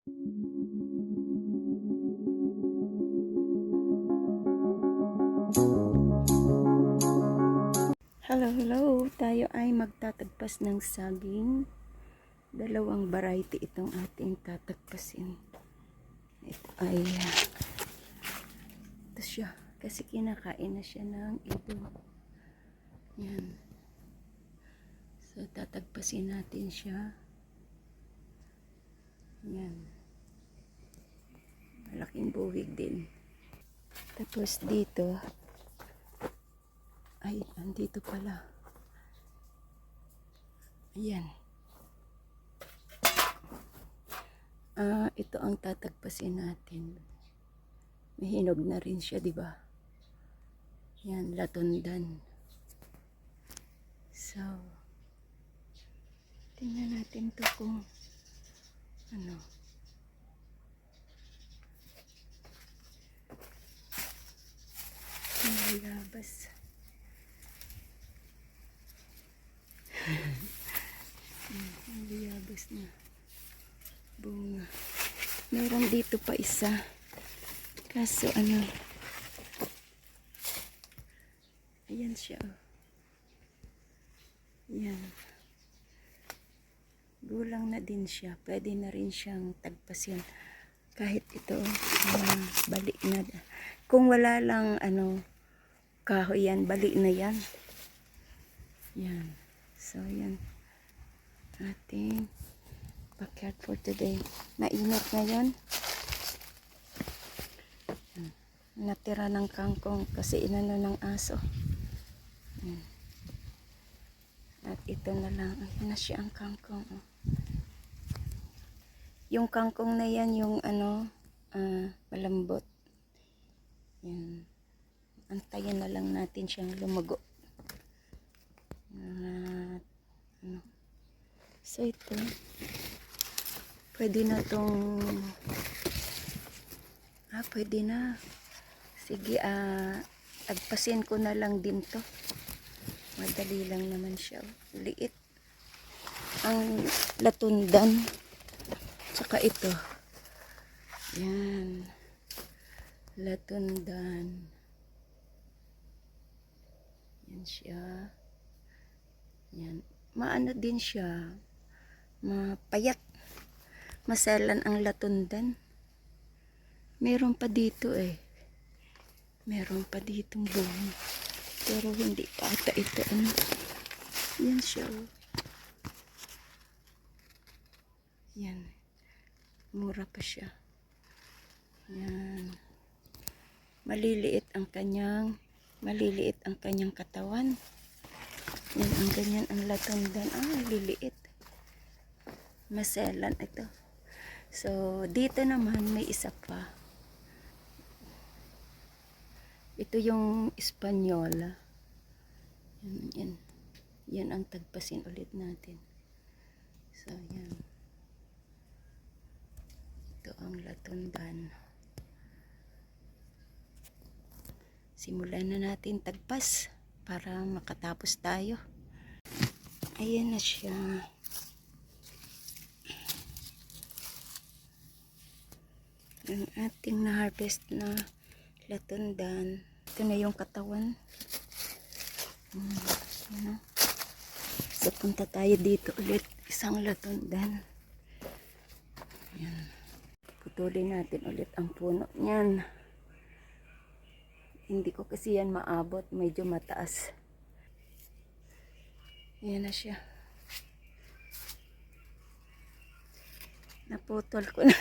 Hello, hello! Tayo ay magtatagpas ng saging. Dalawang variety itong ating tatagpasin. Ito ay ito siya. Kasi kinakain na siya ng ito. Yan. So, tatagpasin natin siya. Yan. Malaking buwig din. Tapos dito, ay, andito pala. Ayan. Ito ang tatagpasin natin. Mahinog na rin siya, di ba? Yan, latundan. So, tingnan natin to kung ano. Nalabas. Nalabas na. Bunga. Meron dito pa isa. Kaso ano. Ayan siya. Ayan. Gulang na din siya. Pwede na rin siyang tagpasin. Kahit ito, bali na. Kung wala lang ano, kahoy yan, bali na yan. Yan. So, yan. Ating backyard for today. Mainit ngayon. Natira ng kangkong kasi inano ng aso. At ito na lang. Ayun na siya ang kangkong. Yung kangkong na yan, yung ano, malambot. Yan. Antayin na lang natin siyang lumago. Ano. So ito, pwede na tong, pwede na. Sige, agpasin ko na lang din to. Madali lang naman siya. Liit. Ang latundan. Tsaka ito. Yan. Latundan. Yan siya. Yan. Maano din siya. Mapayat. Maselan ang latundan. Meron pa dito eh. Meron pa ditong bunga. Pero hindi pa ata ito. Ano. Yan siya. Yan. Mura pa siya. Yan. Maliliit ang kanyang katawan. Yan ang ganyan ang latundan. Liliit. Maselan ito. So, dito naman may isa pa. Ito yung Espanyol. Yan. Yan ang tagpasin ulit natin. So, yan. Ito ang latundan. Simulan na natin tagpas para makatapos tayo. Ayan na siya. Ang ating na-harvest na latundan. Ito na yung katawan. So, punta tayo dito ulit. Isang latundan. Ayan. Putulin natin ulit ang puno niyan. Hindi ko kasi yan maabot. Medyo mataas. Ayan na siya. Naputol ko na.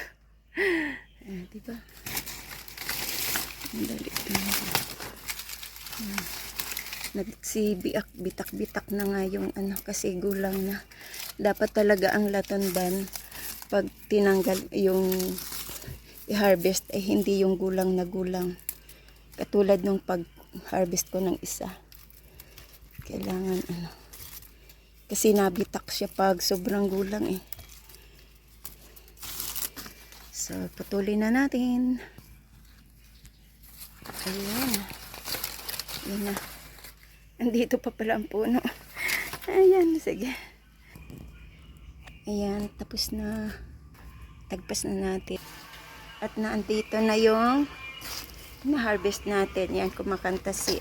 Diba? Dali. Bitak-bitak na nga yung ano kasi gulang na. Dapat talaga ang latundan pag tinanggal yung i-harvest ay hindi yung gulang na gulang. Katulad nung pag-harvest ko ng isa. Kailangan ano. Kasi nabitak siya pag sobrang gulang eh. So, putulin na natin. Ayan. Ayan na. Andito pa pala ang puno. Ayan, sige. Ayan, tapos na. Tagpas na natin. At naandito na yung na-harvest natin. Yan, kumakanta si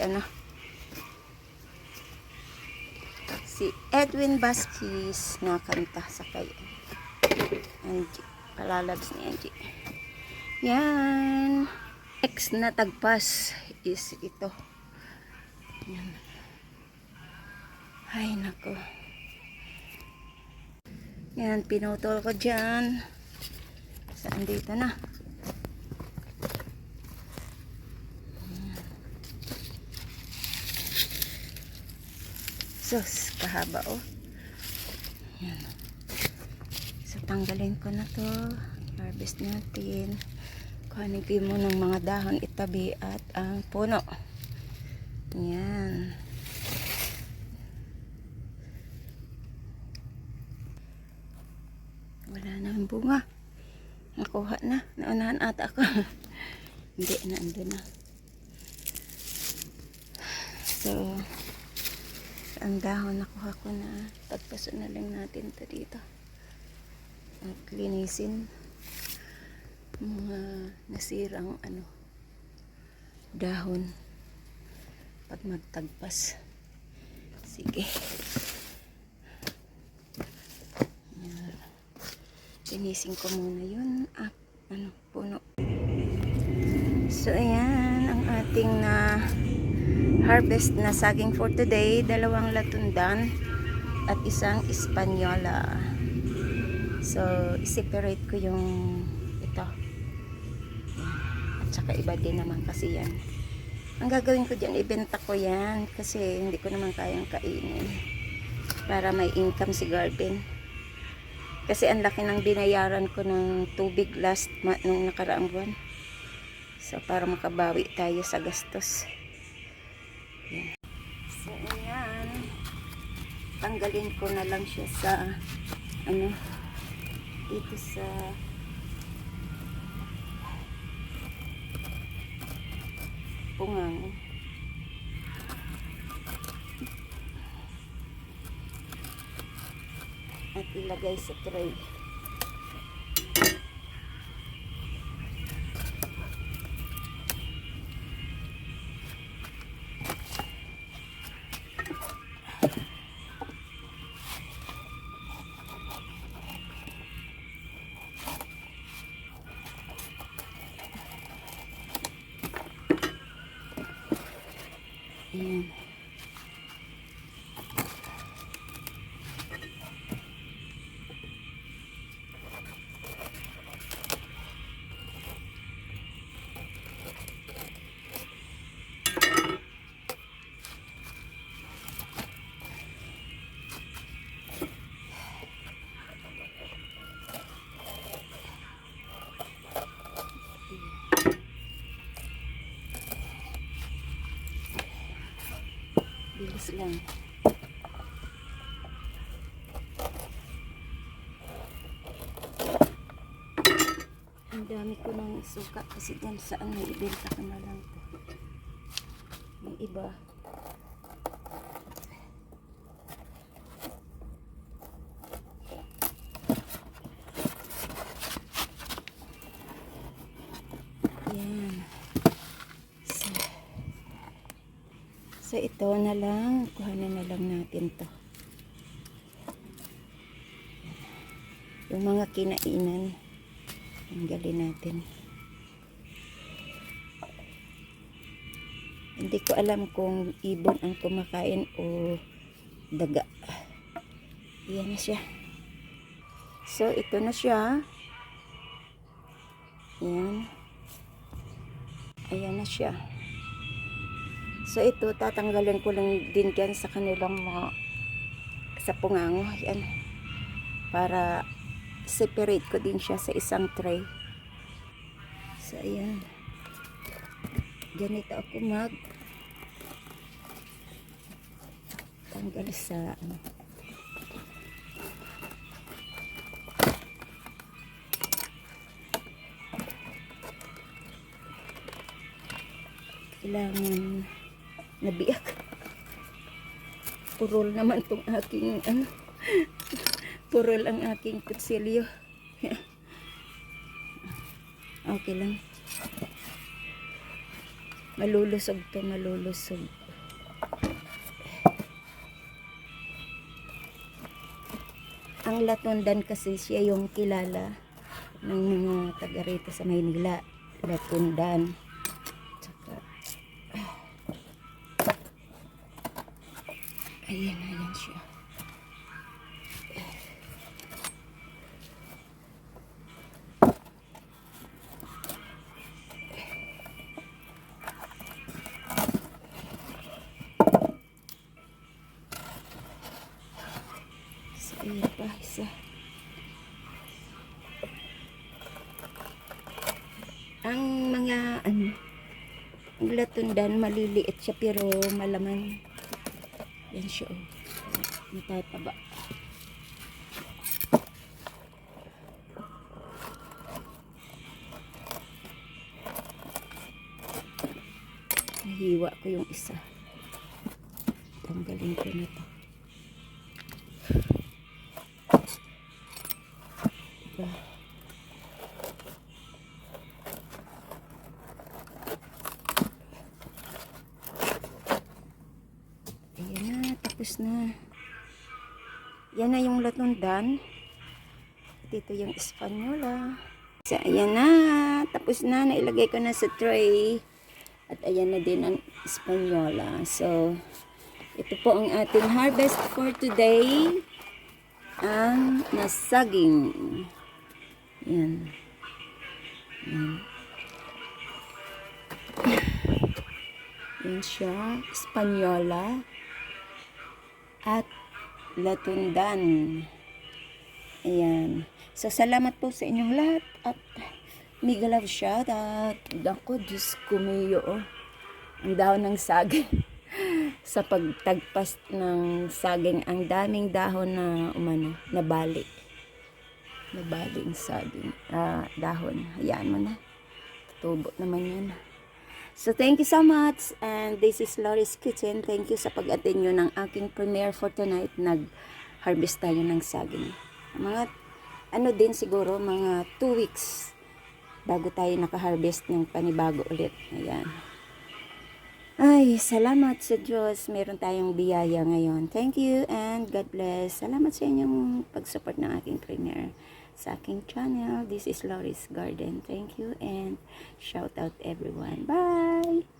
si Edwin Vasquez na kanta sa kay Angie. Palalabs ni Angie. Yan. Next na tagpas is ito. Yan. Ay, nako. Yan, pinutol ko dyan. Saan dito na? Sus, kahaba oh. Yan. So, tanggalin ko na to. Harvest natin. Kuhanin ko mo ng mga dahon itabi at ang puno. Yan. Wala na ang bunga. Nakuha na. Naunahan ata ako. Hindi, naando na. So, ang dahon nakuha ko na. Pagpaso na lang natin ito dito. At linisin mga nasirang dahon pag magtagpas. Sige. Yan. Linisin ko muna yun. Puno. So, ayan ang ating na harvest na saging for today. 2 latundan at 1 Espanyola. So, i-separate ko yung ito. At saka iba din naman kasi yan. Ang gagawin ko dyan, ibenta ko yan kasi hindi ko naman kayang kainin para may income si Garden. Kasi ang laki ng binayaran ko ng tubig nung nakaraang buwan. So, para makabawi tayo sa gastos. Yan. So, ayan. Tanggalin ko na lang siya sa dito sa pungang. At ilagay sa tray. Ayan. Bilis lang. Ang dami ko ng suka kasi dyan saan may ibenta ko na lang to. Yung iba. Yan. So, ito na lang. Kuhanin na lang natin to. Yung mga kinainan. Tanggalin natin. Hindi ko alam kung ibon ang kumakain o daga. Ayan na siya. So, ito na siya. Ayan. Ayan na siya. So, ito, tatanggalin ko lang din dyan sa kanilang mga sa pungango. Yan. Para separate ko din siya sa isang tray. So, ayan. Ganito ako tanggal sa kailangan nabiyak. Purol naman tong aking purol ang aking kutsilyo. Okay lang. Malulusog to, malulusog. Ang Latundan kasi siya yung kilala ng mga taga rito sa Maynila. Latundan. Tsaka, ayan siya. So, ayan pa, isa. Ang mga ang Latundan maliliit siya pero malaman. Yan siya, oh. Matataba. Nahiwa ko yung isa. Tanggalin ko na to. Diba? Ayan na, tapos na. Yan na yung Latundan. Dito yung Espanyola. So, ayan na. Tapos na. Nailagay ko na sa tray. At ayan na din ang Espanyola. So, ito po ang ating harvest for today. Ang nasaging. Yan. Yan. Yan siya. Espanyola. At Latundan. Ayan. So, salamat po sa inyong lahat. At mega love shout out. Dako, Diyos ko mayo. Oh. Ang dahon ng saging. Sa pagtagpas ng saging, ang daming dahon na nabali. Nabali ang saging. Dahon. Hayaan mo na. Tubo naman yan. So, thank you so much. And this is Lori's Kitchen. Thank you sa pag-attend nyo ng aking premiere for tonight. Nag-harvest tayo ng saging. Mga, din siguro, mga 2 weeks bago tayo naka-harvest ng panibago ulit. Ayan. Ay, salamat sa Diyos. Meron tayong biyaya ngayon. Thank you and God bless. Salamat sa inyong pag-support ng aking premiere sa aking channel. This is Lori's Garden. Thank you and shout out everyone. Bye!